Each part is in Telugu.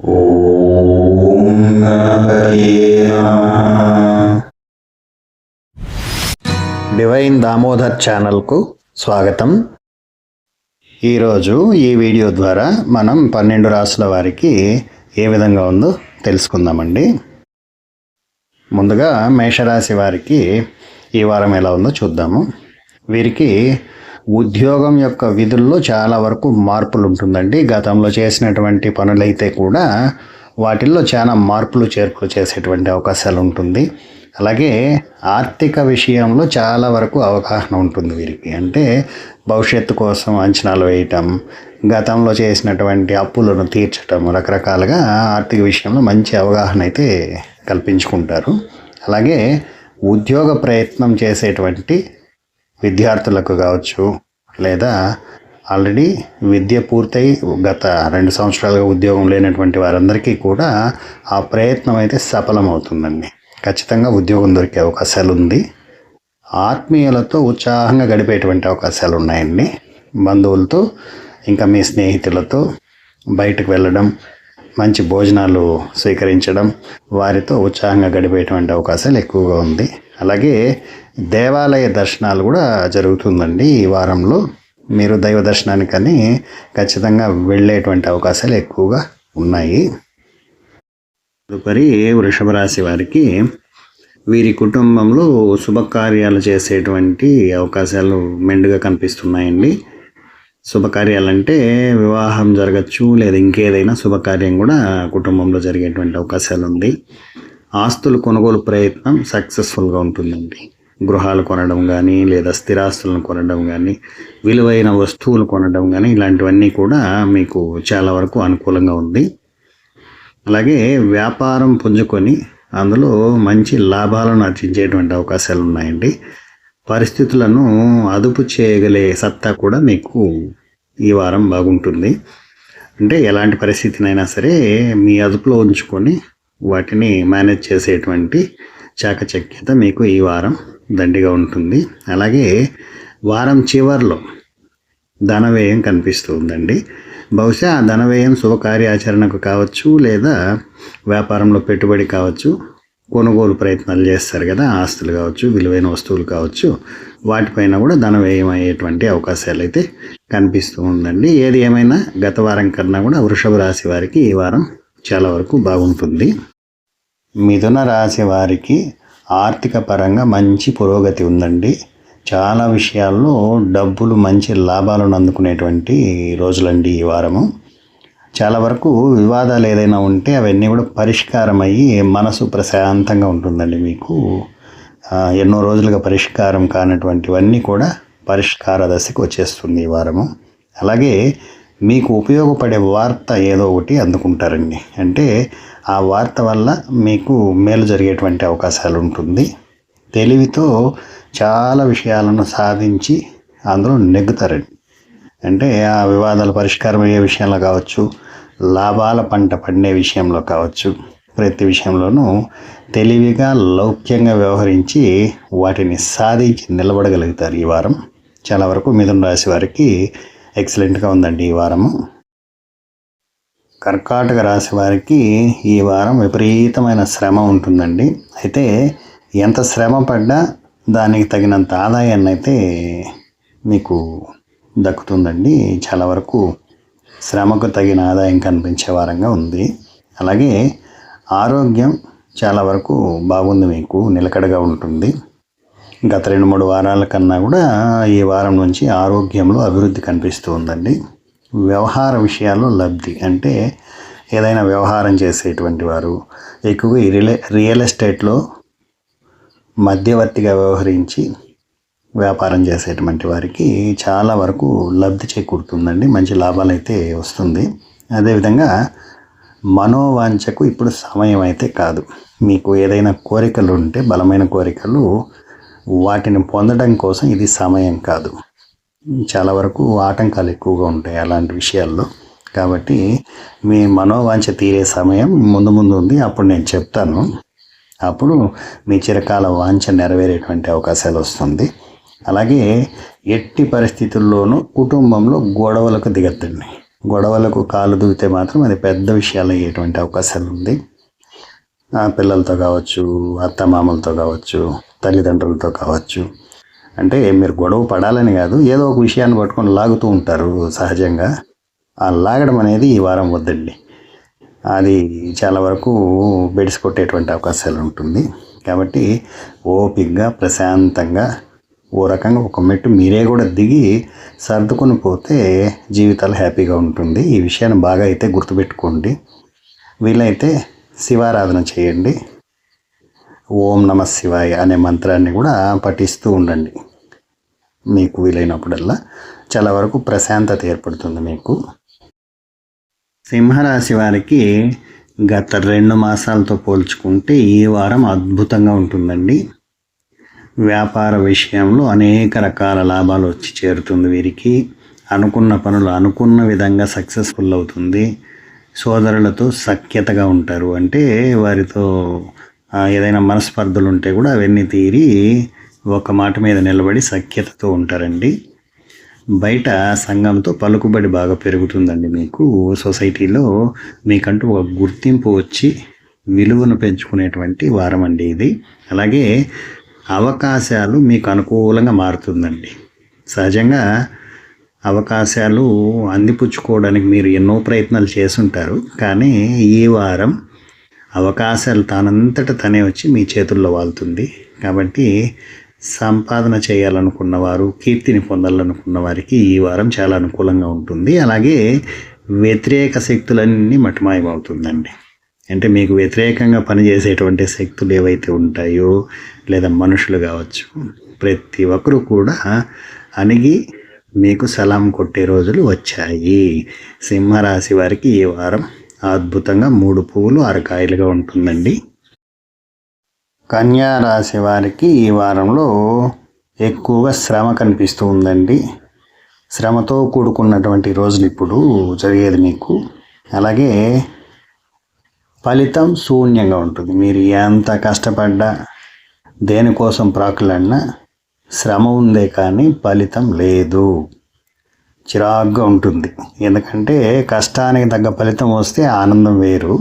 ఓం గణపతే నమః. డివైన్ దామోదర్ ఛానల్కు స్వాగతం. ఈరోజు ఈ వీడియో ద్వారా మనం 12 రాసుల వారికి ఏ విధంగా ఉందో తెలుసుకుందామండి. ముందుగా మేషరాశి వారికి ఈ వారం ఎలా ఉందో చూద్దాము. వీరికి ఉద్యోగం యొక్క విధుల్లో చాలా వరకు మార్పులు ఉంటుందండి. గతంలో చేసినటువంటి పనులైతే కూడా వాటిల్లో చాలా మార్పులు చేర్పులు చేసేటువంటి అవకాశాలు ఉంటుంది. అలాగే ఆర్థిక విషయంలో చాలా వరకు అవగాహన ఉంటుంది వీరికి. అంటే భవిష్యత్తు కోసం అంచనాలు వేయటం, గతంలో చేసినటువంటి అప్పులను తీర్చటం, రకరకాలుగా ఆర్థిక విషయంలో మంచి అవగాహన అయితే కల్పించుకుంటారు. అలాగే ఉద్యోగ ప్రయత్నం చేసేటువంటి విద్యార్థులకు కావచ్చు, లేదా ఆల్రెడీ విద్య పూర్తయి గత 2 సంవత్సరాలుగా ఉద్యోగం లేనటువంటి వారందరికీ కూడా ఆ ప్రయత్నం అయితే సఫలమవుతుందండి. ఖచ్చితంగా ఉద్యోగం దొరికే అవకాశాలు ఉంది. ఆత్మీయులతో ఉత్సాహంగా గడిపేటువంటి అవకాశాలు ఉన్నాయండి. బంధువులతో ఇంకా మీ స్నేహితులతో బయటకు వెళ్ళడం, మంచి భోజనాలు స్వీకరించడం, వారితో ఉత్సాహంగా గడిపేటువంటి అవకాశాలు ఎక్కువగా ఉంది. అలాగే దేవాలయ దర్శనాలు కూడా జరుగుతుందండి. ఈ వారంలో మీరు దైవ దర్శనానికని ఖచ్చితంగా వెళ్ళేటువంటి అవకాశాలు ఎక్కువగా ఉన్నాయి. తదుపరి వృషభ రాశి వారికి వీరి కుటుంబంలో శుభకార్యాలు చేసేటువంటి అవకాశాలు మెండుగా కనిపిస్తున్నాయండి. శుభకార్యాలంటే వివాహం జరగచ్చు, లేదా ఇంకేదైనా శుభకార్యం కూడా కుటుంబంలో జరిగేటువంటి అవకాశాలు ఉంది. ఆస్తులు కొనుగోలు ప్రయత్నం సక్సెస్ఫుల్గా ఉంటుందండి. గృహాలు కొనడం కానీ, లేదా స్థిరాస్తులను కొనడం కానీ, విలువైన వస్తువులు కొనడం కానీ, ఇలాంటివన్నీ కూడా మీకు చాలా వరకు అనుకూలంగా ఉంది. అలాగే వ్యాపారం పుంజుకొని అందులో మంచి లాభాలను ఆర్జించేటువంటి అవకాశాలు ఉన్నాయండి. పరిస్థితులను అదుపు చేయగలే సత్తా కూడా మీకు ఈ వారం బాగుంటుంది. అంటే ఎలాంటి పరిస్థితినైనా సరే మీ అదుపులో ఉంచుకొని వాటిని మేనేజ్ చేసేటువంటి చాకచక్యత మీకు ఈ వారం దండిగా ఉంటుంది. అలాగే వారం చివరిలో ధనవ్యయం కనిపిస్తుందండి. బహుశా ఆ ధనవ్యయం శుభకార్యాచరణకు కావచ్చు, లేదా వ్యాపారంలో పెట్టుబడి కావచ్చు, కొనుగోలు ప్రయత్నాలు చేస్తారు కదా, ఆస్తులు కావచ్చు, విలువైన వస్తువులు కావచ్చు, వాటిపైన కూడా ధనవ్యయం అయ్యేటువంటి అవకాశాలు అయితే కనిపిస్తూ ఉందండి. ఏది ఏమైనా గత వారం కన్నా కూడా వృషభ రాశి వారికి ఈ వారం చాలా వరకు బాగుంటుంది. మిథున రాశి వారికి ఆర్థిక పరంగా మంచి పురోగతి ఉందండి. చాలా విషయాల్లో డబ్బులు మంచి లాభాలను అందుకునేటువంటి రోజులండి ఈ వారము. చాలా వరకు వివాదాలు ఏదైనా ఉంటే అవన్నీ కూడా పరిష్కారం అయ్యి మనసు ప్రశాంతంగా ఉంటుందండి. మీకు ఎన్నో రోజులుగా పరిష్కారం కానటువంటివన్నీ కూడా పరిష్కార దశకు వచ్చేస్తుంది ఈ వారము. అలాగే మీకు ఉపయోగపడే వార్త ఏదో ఒకటి అందుకుంటారండి. అంటే ఆ వార్త వల్ల మీకు మేలు జరిగేటువంటి అవకాశాలు ఉంటుంది. తెలివితో చాలా విషయాలను సాధించి అందులో నెగ్గుతారండి. అంటే ఆ వివాదాల పరిష్కారం అయ్యే విషయంలో కావచ్చు, లాభాల పంట పండే విషయంలో కావచ్చు, ప్రతి విషయంలోనూ తెలివిగా లౌక్యంగా వ్యవహరించి వాటిని సాధించి నిలబడగలుగుతారు. ఈ వారం చాలా వరకు మిథున రాశి వారికి ఎక్సలెంట్గా ఉందండి ఈ వారము. కర్కాటక రాశి వారికి ఈ వారం విపరీతమైన శ్రమ ఉంటుందండి. అయితే ఎంత శ్రమ పడ్డా దానికి తగినంత ఆదాయాన్ని అయితే మీకు దక్కుతుందండి. చాలా వరకు శ్రమకు తగిన ఆదాయం కనిపించే వారంగా ఉంది. అలాగే ఆరోగ్యం చాలా వరకు బాగుంది, మీకు నిలకడగా ఉంటుంది. గత 2-3 వారాల కన్నా కూడా ఈ వారం నుంచి ఆరోగ్యంలో అభివృద్ధి కనిపిస్తూ ఉందండి. వ్యవహార విషయాల్లో లబ్ధి, అంటే ఏదైనా వ్యవహారం చేసేటువంటి వారు ఎక్కువగా ఈ రియల్ ఎస్టేట్లో మధ్యవర్తిగా వ్యవహరించి వ్యాపారం చేసేటువంటి వారికి చాలా వరకు లబ్ధి చేకూరుతుందండి. మంచి లాభాలు అయితే వస్తుంది. అదేవిధంగా మనోవాంఛకు ఇప్పుడు సమయం అయితే కాదు. మీకు ఏదైనా కోరికలు ఉంటే, బలమైన కోరికలు, వాటిని పొందడం కోసం ఇది సమయం కాదు. చాలా వరకు ఆటంకాలు ఎక్కువగా ఉంటాయి అలాంటి విషయాల్లో. కాబట్టి మీ మనోవాంఛ తీరే సమయం ముందు ఉంది. అప్పుడు నేను చెప్తాను. అప్పుడు మీ చిరకాల వాంఛ నెరవేరేటువంటి అవకాశాలు వస్తుంది. అలాగే ఎట్టి పరిస్థితుల్లోనూ కుటుంబంలో గొడవలకు దిగద్దండి. గొడవలకు కాలు దూకితే మాత్రం అది పెద్ద విషయాలు అయ్యేటువంటి అవకాశాలు ఉంది. పిల్లలతో కావచ్చు, అత్తమామలతో కావచ్చు, తల్లిదండ్రులతో కావచ్చు. అంటే మీరు గొడవ పడాలని కాదు, ఏదో ఒక విషయాన్ని పట్టుకొని లాగుతూ ఉంటారు సహజంగా. ఆ లాగడం అనేది ఈ వారం వద్దండి. అది చాలా వరకు బెడిసి కొట్టేటువంటి అవకాశాలు ఉంటుంది. కాబట్టి ఓపికగా ప్రశాంతంగా ఓ రకంగా ఒక మెట్టు మీరే కూడా దిగి సర్దుకొని పోతే జీవితాలు హ్యాపీగా ఉంటుంది. ఈ విషయాన్ని బాగా అయితే గుర్తుపెట్టుకోండి. వీలైతే శివారాధన చేయండి. ఓం నమ శివాయ అనే మంత్రాన్ని కూడా పఠిస్తూ ఉండండి. మీకు వీలైనప్పుడల్లా చాలా వరకు ప్రశాంతత ఏర్పడుతుంది మీకు. సింహరాశి వారికి గత 2 మాసాలతో పోల్చుకుంటే ఈ వారం అద్భుతంగా ఉంటుందండి. వ్యాపార విషయంలో అనేక రకాల లాభాలు వచ్చి చేరుతుంది వీరికి. అనుకున్న పనులు అనుకున్న విధంగా సక్సెస్ఫుల్ అవుతుంది. సోదరులతో సఖ్యతగా ఉంటారు. అంటే వారితో ఏదైనా మనస్పర్ధలు ఉంటే కూడా అవన్నీ తీరి ఒక మాట మీద నిలబడి సఖ్యతతో ఉంటారండి. బయట సంఘంతో పలుకుబడి బాగా పెరుగుతుందండి. మీకు సొసైటీలో మీకంటూ ఒక గుర్తింపు వచ్చి విలువను పెంచుకునేటువంటి వారం అండి ఇది. అలాగే అవకాశాలు మీకు అనుకూలంగా మారుతుందండి. సహజంగా అవకాశాలు అందిపుచ్చుకోవడానికి మీరు ఎన్నో ప్రయత్నాలు చేసుంటారు. కానీ ఈ వారం అవకాశాలు తానంతట తనే వచ్చి మీ చేతుల్లో వాళ్తుంది. కాబట్టి సంపాదన చేయాలనుకున్న వారు, కీర్తిని పొందాలనుకున్న వారికి ఈ వారం చాలా అనుకూలంగా ఉంటుంది. అలాగే వ్యతిరేక శక్తులన్నీ మటుమాయమవుతుందండి. అంటే మీకు వ్యతిరేకంగా పనిచేసేటువంటి శక్తులు ఏవైతే ఉంటాయో, లేదా మనుషులు కావచ్చు, ప్రతి ఒక్కరు కూడా అణిగి మీకు సలాం కొట్టే రోజులు వచ్చాయి. సింహరాశి వారికి ఈ వారం అద్భుతంగా 3 పువ్వులు 6 కాయలుగా ఉంటుందండి. కన్యా రాశి వారికి ఈ వారంలో ఎక్కువగా శ్రమ కనిపిస్తూ ఉందండి. శ్రమతో కూడుకున్నటువంటి రోజులు ఇప్పుడు జరిగేది మీకు. అలాగే ఫలితం శూన్యంగా ఉంటుంది. మీరు ఎంత కష్టపడ్డా, దేనికోసం ప్రాకులన్నా శ్రమ ఉందే కానీ ఫలితం లేదు. చిరాగ్గా ఉంటుంది. ఎందుకంటే కష్టానికి తగ్గ ఫలితం వస్తే ఆనందం వేరు.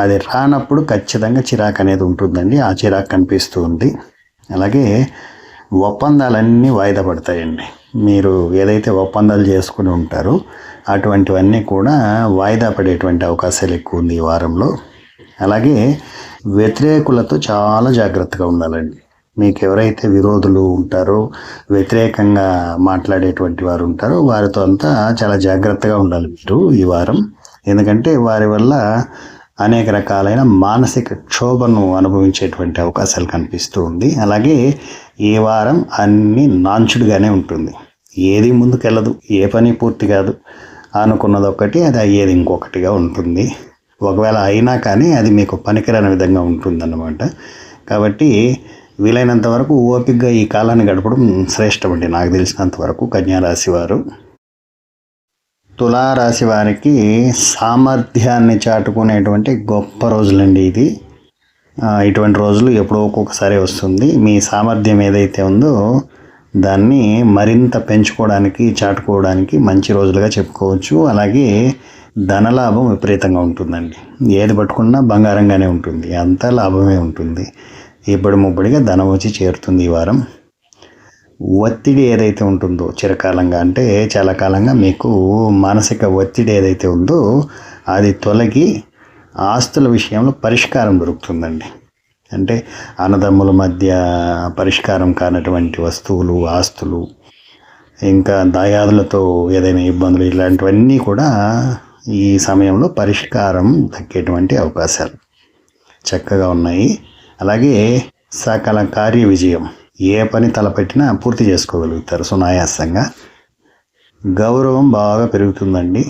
అది రానప్పుడు ఖచ్చితంగా చిరాకు అనేది ఉంటుందండి. ఆ చిరాకు కనిపిస్తూ ఉంది. అలాగే ఒప్పందాలన్నీ వాయిదా పడతాయండి. మీరు ఏదైతే ఒప్పందాలు చేసుకుని ఉంటారో అటువంటివన్నీ కూడా వాయిదా పడేటువంటి అవకాశాలు ఎక్కువ ఉంది ఈ వారంలో. అలాగే వ్యతిరేకులతో చాలా జాగ్రత్తగా ఉండాలండి. మీకు ఎవరైతే విరోధులు ఉంటారో, వ్యతిరేకంగా మాట్లాడేటువంటి వారు ఉంటారో వారితో అంతా చాలా జాగ్రత్తగా ఉండాలి మీరు ఈ వారం. ఎందుకంటే వారి వల్ల అనేక రకాలైన మానసిక క్షోభను అనుభవించేటువంటి అవకాశాలు కనిపిస్తూ ఉంది. అలాగే ఈ వారం అన్నీ నాంచుడుగానే ఉంటుంది. ఏది ముందుకెళ్ళదు, ఏ పని పూర్తి కాదు. అనుకున్నది ఒకటి, అది అయ్యేది ఇంకొకటిగా ఉంటుంది. ఒకవేళ అయినా కానీ అది మీకు పనికిరాని విధంగా ఉంటుందన్నమాట. కాబట్టి వీలైనంత వరకు ఓపికగా ఈ కాలాన్ని గడపడం శ్రేష్టమండి నాకు తెలిసినంత వరకు కన్యారాశి వారు. తులారాశి వారికి సామర్థ్యాన్ని చాటుకునేటువంటి గొప్ప రోజులండి ఇది. ఇటువంటి రోజులు ఎప్పుడో ఒక్కొక్కసారి వస్తుంది. మీ సామర్థ్యం ఏదైతే ఉందో దాన్ని మరింత పెంచుకోవడానికి, చాటుకోవడానికి మంచి రోజులుగా చెప్పుకోవచ్చు. అలాగే ధనలాభం విపరీతంగా ఉంటుందండి. ఏది పట్టుకున్నా బంగారంగానే ఉంటుంది, అంతా లాభమే ఉంటుంది. ఇప్పుడు ముబ్బడిగా ధనం వచ్చి చేరుతుంది ఈ వారం. ఒత్తిడి ఏదైతే ఉంటుందో చిరకాలంగా, అంటే చాలా కాలంగా మీకు మానసిక ఒత్తిడి ఏదైతే ఉందో అది తొలగి ఆస్తుల విషయంలో పరిష్కారం దొరుకుతుందండి. అంటే అన్నదమ్ముల మధ్య పరిష్కారం కానటువంటి వస్తువులు, ఆస్తులు, ఇంకా దాయాదులతో ఏదైనా ఇబ్బందులు, ఇలాంటివన్నీ కూడా ఈ సమయంలో పరిష్కారం దక్కేటువంటి అవకాశాలు చక్కగా ఉన్నాయి. అలాగే సకల కార్య విజయం, ఏ పని తలపెట్టినా పూర్తి చేసుకోగలుగుతారు సునాయాసంగా. గౌరవం బాగా పెరుగుతుందండి.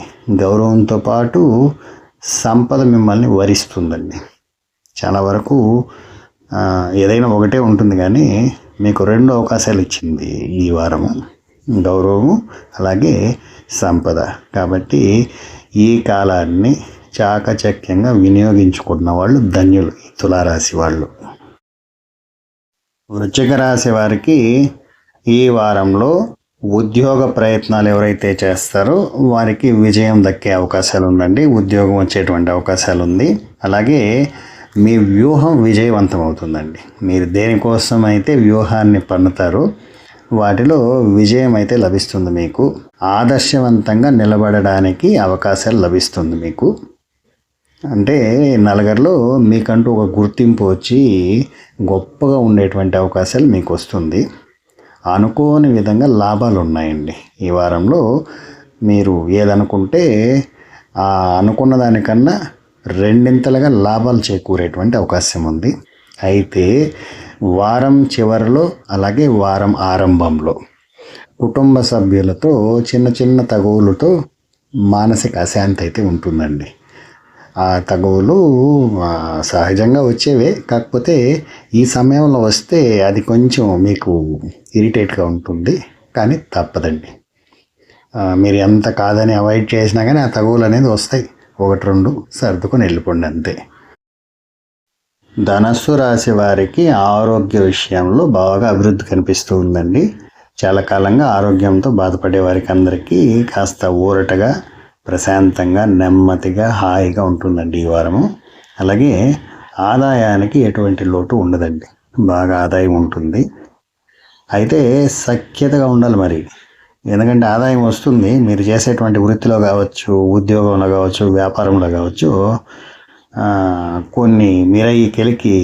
గౌరవంతో పాటు సంపద మిమ్మల్ని వరిస్తుందండి. చాలా వరకు ఏదైనా ఒకటే ఉంటుంది కానీ మీకు 2 అవకాశాలు ఇచ్చింది ఈ వారము, గౌరవము అలాగే సంపద. కాబట్టి ఈ కాలాన్ని చాకచక్యంగా వినియోగించుకున్న వాళ్ళు ధన్యులు ఈ తులారాశి వాళ్ళు. వృశ్చిక రాశి వారికి ఈ వారంలో ఉద్యోగ ప్రయత్నాలు ఎవరైతే చేస్తారో వారికి విజయం దక్కే అవకాశాలు ఉందండి. ఉద్యోగం వచ్చేటువంటి అవకాశాలు ఉంది. అలాగే మీ వ్యూహం విజయవంతం అవుతుందండి. మీరు దేనికోసం అయితే వ్యూహాన్ని పన్నుతారో వాటిలో విజయం అయితే లభిస్తుంది. మీకు ఆదర్శవంతంగా నిలబడడానికి అవకాశాలు లభిస్తుంది. మీకు అంటే నలుగురిలో మీకంటూ ఒక గుర్తింపు వచ్చి గొప్పగా ఉండేటువంటి అవకాశాలు మీకు వస్తుంది. అనుకోని విధంగా లాభాలు ఉన్నాయండి. ఈ వారంలో మీరు ఏదనుకుంటే అనుకున్న దానికన్నా రెండింతలుగా లాభాలు చేకూరేటువంటి అవకాశం ఉంది. అయితే వారం చివరిలో అలాగే వారం ఆరంభంలో కుటుంబ సభ్యులతో చిన్న చిన్న తగువులతో మానసిక అశాంతి అయితే ఉంటుందండి. ఆ తగువులు సహజంగా వచ్చేవే, కాకపోతే ఈ సమయంలో వస్తే అది కొంచెం మీకు ఇరిటేట్గా ఉంటుంది. కానీ తప్పదండి. మీరు ఎంత కాదని అవాయిడ్ చేసినా కానీ ఆ తగువులు అనేది వస్తాయి. 1-2 సర్దుకొని వెళ్ళిపోండి అంతే. ధనస్సు రాశి వారికి ఆరోగ్య విషయంలో బాగా అభివృద్ధి కనిపిస్తూ ఉందండి. చాలా కాలంగా ఆరోగ్యంతో బాధపడే వారికి అందరికీ కాస్త ఊరటగా, ప్రశాంతంగా, నెమ్మదిగా, హాయిగా ఉంటుందండి ఈ వారము. అలాగే ఆదాయానికి ఎటువంటి లోటు ఉండదండి. బాగా ఆదాయం ఉంటుంది. అయితే సఖ్యతగా ఉండాలి మరి. ఎందుకంటే ఆదాయం వస్తుంది. మీరు చేసేటువంటి వృత్తిలో కావచ్చు, ఉద్యోగంలో కావచ్చు, వ్యాపారంలో కావచ్చు, కొన్ని మీరయ్యకెలికి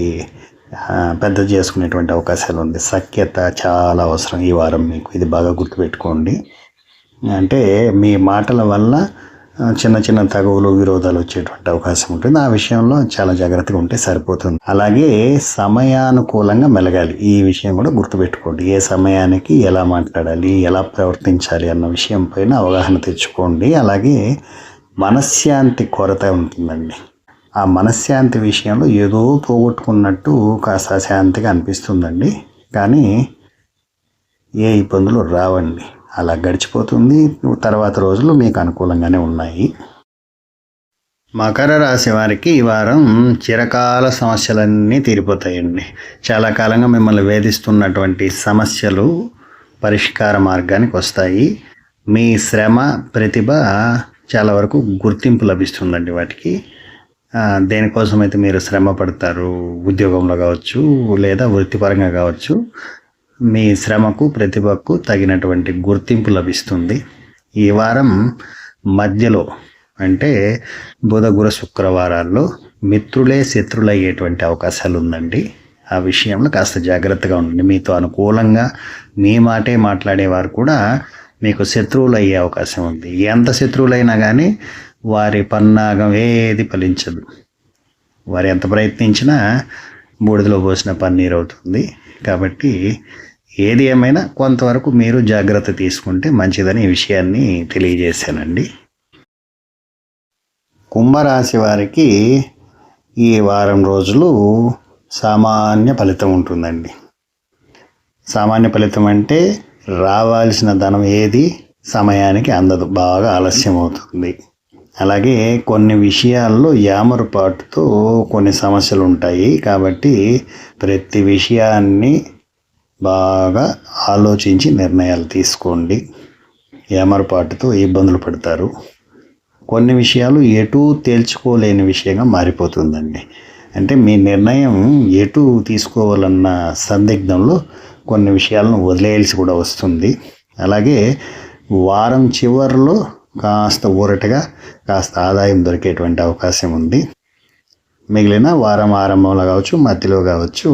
పెద్ద చేసుకునేటువంటి అవకాశాలు ఉంది. సఖ్యత చాలా అవసరం ఈ వారం మీకు. ఇది బాగా గుర్తుపెట్టుకోండి. అంటే మీ మాటల వల్ల చిన్న చిన్న తగువులు, విరోధాలు వచ్చేటువంటి అవకాశం ఉంటుంది. ఆ విషయంలో చాలా జాగ్రత్తగా ఉంటే సరిపోతుంది. అలాగే సమయానుకూలంగా మెలగాలి. ఈ విషయం కూడా గుర్తుపెట్టుకోండి. ఏ సమయానికి ఎలా మాట్లాడాలి, ఎలా ప్రవర్తించాలి అన్న విషయం పైన అవగాహన తెచ్చుకోండి. అలాగే మనశ్శాంతి కొరత ఉంటుందండి. ఆ మనశ్శాంతి విషయంలో ఏదో పోగొట్టుకున్నట్టు కాస్త అశాంతిగా అనిపిస్తుందండి. కానీ ఏ ఇబ్బందులు రావండి. అలా గడిచిపోతుంది. తర్వాత రోజులు మీకు అనుకూలంగానే ఉన్నాయి. మకర రాశి వారికి ఈ వారం చిరకాల సమస్యలన్నీ తీరిపోతాయండి. చాలా కాలంగా మిమ్మల్ని వేధిస్తున్నటువంటి సమస్యలు పరిష్కార మార్గానికి వస్తాయి. మీ శ్రమ, ప్రతిభ చాలా వరకు గుర్తింపు లభిస్తుందండి వాటికి. దేనికోసం అయితే మీరు శ్రమ పడతారు, ఉద్యోగంలో కావచ్చు లేదా వృత్తిపరంగా కావచ్చు, మీ శ్రమకు, ప్రతిభకు తగినటువంటి గుర్తింపు లభిస్తుంది. ఈ వారం మధ్యలో అంటే బుధ, గురు, శుక్రవారాల్లో మిత్రులే శత్రులు అయ్యేటువంటి అవకాశాలు ఉందండి. ఆ విషయంలో కాస్త జాగ్రత్తగా ఉండండి. మీతో అనుకూలంగా మీ మాటే మాట్లాడేవారు కూడా మీకు శత్రువులు అయ్యే అవకాశం ఉంది. ఎంత శత్రువులైనా కానీ వారి పన్నాగం ఏది ఫలించదు. వారు ఎంత ప్రయత్నించినా బూడిదలో పోసిన పన్నీరు అవుతుంది. కాబట్టి ఏది ఏమైనా కొంతవరకు మీరు జాగ్రత్త తీసుకుంటే మంచిదని ఈ విషయాన్ని తెలియజేశానండి. కుంభరాశి వారికి ఈ వారం రోజులు సామాన్య ఫలితం ఉంటుందండి. సామాన్య ఫలితం అంటే రావాల్సిన ధనం ఏది సమయానికి అందదు, బాగా ఆలస్యం అవుతుంది. అలాగే కొన్ని విషయాల్లో యామరుపాటుతో కొన్ని సమస్యలు ఉంటాయి. కాబట్టి ప్రతి విషయాన్ని బాగా ఆలోచించి నిర్ణయాలు తీసుకోండి. ఏమరపాటుతో ఇబ్బందులు పడతారు. కొన్ని విషయాలు ఎటు తేల్చుకోలేని విషయంగా మారిపోతుందండి. అంటే మీ నిర్ణయం ఎటు తీసుకోవాలన్న సందిగ్ధంలో కొన్ని విషయాలను వదిలేయాల్సి కూడా వస్తుంది. అలాగే వారం చివరిలో కాస్త ఊరటగా, కాస్త ఆదాయం దొరికేటువంటి అవకాశం ఉంది. మిగిలిన వారం ఆరంభంలో కావచ్చు, మధ్యలో కావచ్చు,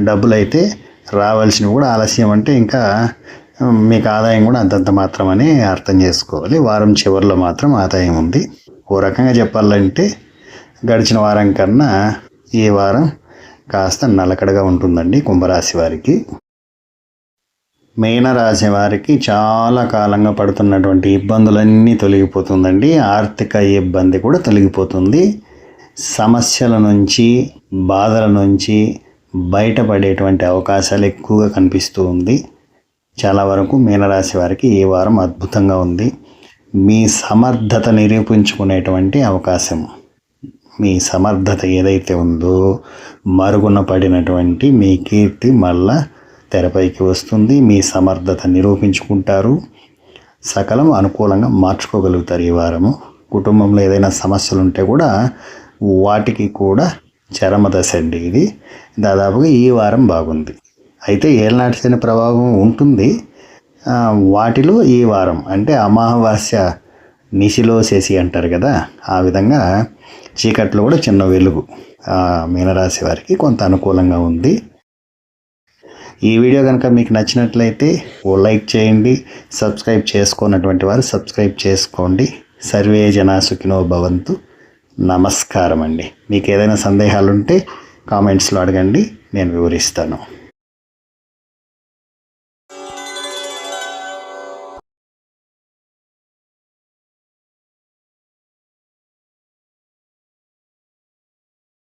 డబ్బులు అయితే రావాల్సినవి కూడా ఆలస్యం. అంటే ఇంకా మీకు ఆదాయం కూడా అంతంత మాత్రమని అర్థం చేసుకోవాలి. వారం చివరిలో మాత్రం ఆదాయం ఉంది. ఓ రకంగా చెప్పాలంటే గడిచిన వారం కన్నా ఈ వారం కాస్త నిలకడగా ఉంటుందండి కుంభరాశి వారికి. మీనరాశి వారికి చాలా కాలంగా పడుతున్నటువంటి ఇబ్బందులన్నీ తొలగిపోతుందండి. ఆర్థిక ఇబ్బంది కూడా తొలగిపోతుంది. సమస్యల నుంచి, బాధల నుంచి బయటపడేటువంటి అవకాశాలు ఎక్కువగా కనిపిస్తూ ఉంది. చాలా వరకు మీనరాశి వారికి ఈ వారం అద్భుతంగా ఉంది. మీ సమర్థత నిరూపించుకునేటువంటి అవకాశం, మీ సమర్థత ఏదైతే ఉందో మరుగున పడినటువంటి మీ కీర్తి మళ్ళా తెరపైకి వస్తుంది. మీ సమర్థత నిరూపించుకుంటారు. సకలం అనుకూలంగా మార్చుకోగలుగుతారు ఈ వారము. కుటుంబంలో ఏదైనా సమస్యలు ఉంటే కూడా వాటికి కూడా చరమదశ అండి ఇది. దాదాపుగా ఈ వారం బాగుంది. అయితే ఏళ్ళనాటి శని ప్రభావం ఉంటుంది. వాటిలో ఈ వారం అంటే అమావాస్య నిశిలో శశి అంటారు కదా, ఆ విధంగా చీకట్లో కూడా చిన్న వెలుగు మీనరాశి వారికి కొంత అనుకూలంగా ఉంది. ఈ వీడియో కనుక మీకు నచ్చినట్లయితే ఓ లైక్ చేయండి. సబ్స్క్రైబ్ చేసుకున్నటువంటి వారు సబ్స్క్రైబ్ చేసుకోండి. సర్వే జనా సుఖినో భవంతు. నమస్కారం అండి. మీకు ఏదైనా సందేహాలు ఉంటే కామెంట్స్లో అడగండి, నేను వివరిస్తాను.